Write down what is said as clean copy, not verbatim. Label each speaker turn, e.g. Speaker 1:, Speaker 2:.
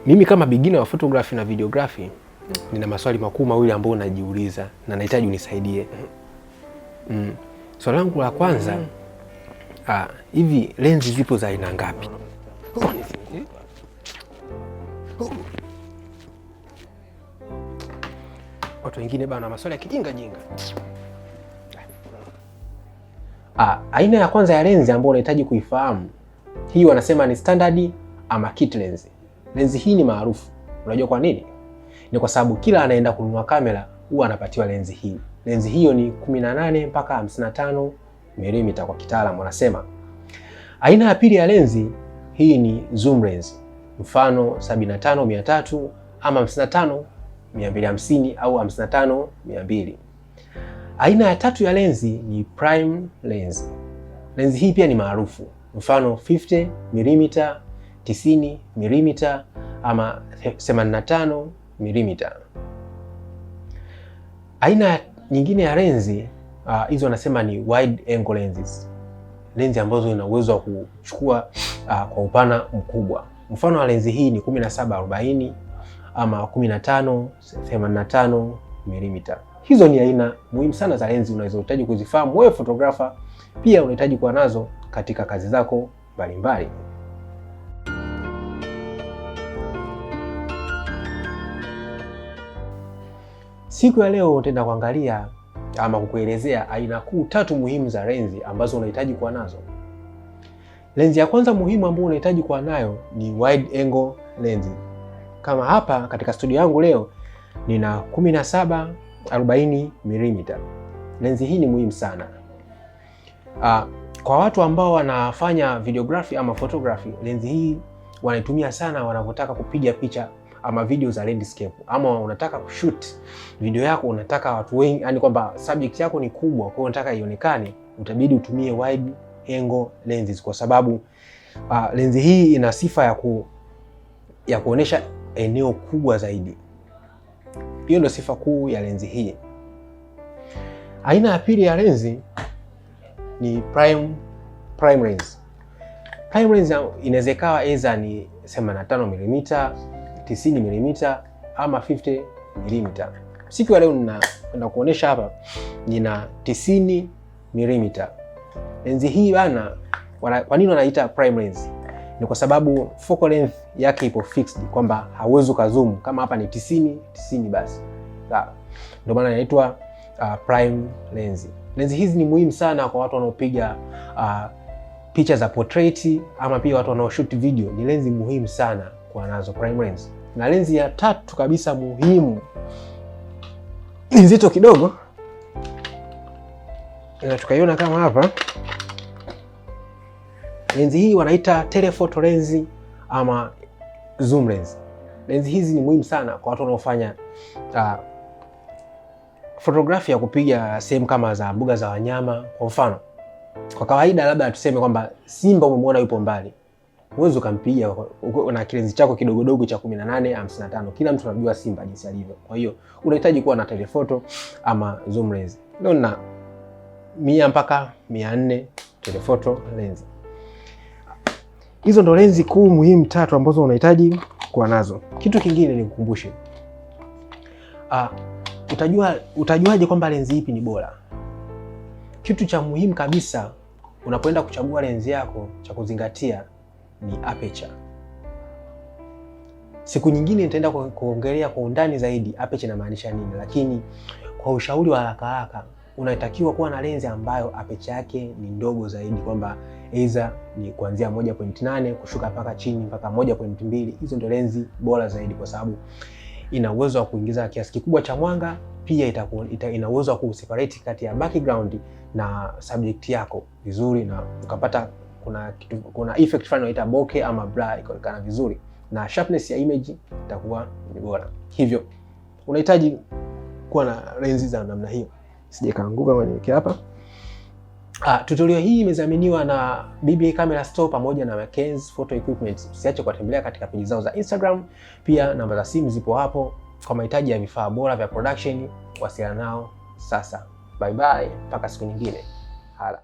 Speaker 1: Mimi kama beginner wa photography na videography nina maswali makuu mawili ambayo najiuliza na nahitaji unisaidie. Swali langu la kwanza, hivi lenzi zipo za aina ngapi? Watu wengine bana maswali ya kijinga jinga. Aina ya kwanza ya lenzi ambayo unahitaji kuifahamu, hii wanasema ni standard ama kit lens. Lenzi hii ni maarufu. Unajua kwa nini? Ni kwa sababu kila anaenda kununua kamera huwa anapatiwa lenzi hii. Lenzi hiyo ni 18 mpaka 55 mm kwa kitaalamu wanasema. Aina ya pili ya lenzi hii ni zoom lens. Mfano 75-300 ama 55-250 au 55-200. Aina ya tatu ya lenzi ni prime lens. Lenzi hii pia ni maarufu. Mfano 50 mm, 90 mm ama 85 mm. Aina nyingine ya lenzi hizo wanasema ni wide angle lenses. Lenzi ambazo ina uwezo wa kuchukua kwa upana mkubwa. Mfano wa lenzi hii ni 17-40 ama 15-85 mm. Hizo ni aina muhimu sana za lenzi unazohitaji kuzifahamu wewe photographer, pia unahitaji kuwa nazo katika kazi zako mbalimbali. Siku ya leo nitaenda kuangalia ama kukuelezea aina kuu tatu muhimu za lenzi ambazo unahitaji kuwa nazo. Lenzi ya kwanza muhimu ambayo unahitaji kuwa nayo ni wide angle lenzi. Kama hapa katika studio yangu leo nina 17-40 mm. Lenzi hii ni muhimu sana. Kwa watu ambao wanafanya videography ama photography, lenzi hii wanaitumia sana wanapotaka kupiga picha ama video za landscape, ama unataka kushoot video yako, unataka watu wengi, yani kwamba subject yako ni kubwa, kwa hiyo unataka ionekane, utabidi utumie wide angle lenses kwa sababu lenzi hii ina sifa ya kuonesha eneo kubwa zaidi. Hiyo ndio sifa kuu ya lenzi hii. Aina ya pili ya lenzi ni prime lens. Prime lens inaweza ikawa either ni 85 mm, 90 mm ama 50 mm. Siku ya leo ninaenda kuonesha hapa nina 90 mm. Lenzi hii bana, kwa nini wanaita prime lens? Ni kwa sababu focal length yake ipo fixed, kwamba hauwezi kuzoom. Kama hapa ni 90 basi. Sawa. Ndio maana inaitwa prime lens. Lenzi hizi ni muhimu sana kwa watu wanaopiga picha za portrait ama pia watu wanaoshoot video. Ni lenzi muhimu sana kwa nazo prime lens. Na lenzi ya tatu kabisa muhimu ni nzito kidogo, na tukaiona kama hapa. Lenzi hii wanaita telephoto lens ama zoom lens. Lenzi hizi ni muhimu sana kwa watu wanaofanya photography ya kupiga sehemu kama za mbuga za wanyama. Kwa mfano, kwa kawaida labda tuseme kwamba simba umemwona yupo mbali, huwezi ukampiga na kilenzi chako kidogodogo cha 18-55. Kila mtu anajua simba jinsi alivyo. Kwa hiyo unahitaji kuwa na telephoto ama zoom lens. Ndio na 100 mpaka 400 telephoto lens. Hizo ndo lenzi kuu muhimu tatu ambazo unahitaji kuwa nazo. Kitu kingine nikukumbushe, utajuaje kwamba lenzi ipi ni bora? Kitu cha muhimu kabisa unapoenda kuchagua lenzi yako cha kuzingatia ni aperture. Siku nyingine nitaenda kuongelea kwa undani zaidi aperture inamaanisha nini, lakini kwa ushauri wa haraka unatakiwa kuwa na lenzi ambayo aperture yake ni ndogo zaidi, kwamba either ni kuanzia 1.8 kushuka mpaka chini mpaka 1.2. Hizo ndio lenzi bora zaidi, kwa sababu ina uwezo wa kuingiza kiasi kikubwa cha mwanga, pia ina uwezo wa kuseparate kati ya background na subject yako vizuri, na ukapata kuna effect fulani inaitwa bokeh ama blur ikaonekana vizuri, na sharpness ya image itakuwa ni bora. Hivyo unahitaji kuwa na lenzi za namna hiyo. Sije kaanguka kama niweke hapa. Tutorial hii imedhaminiwa na BBA Camera Store pamoja na Maken's Photo Equipment. Usiache kuwatembelea katika peji zao za Instagram, pia namba za simu zipo hapo. Kwa mahitaji ya vifaa bora vya production, wasiliana nao sasa. Bye bye, mpaka siku nyingine. Hala.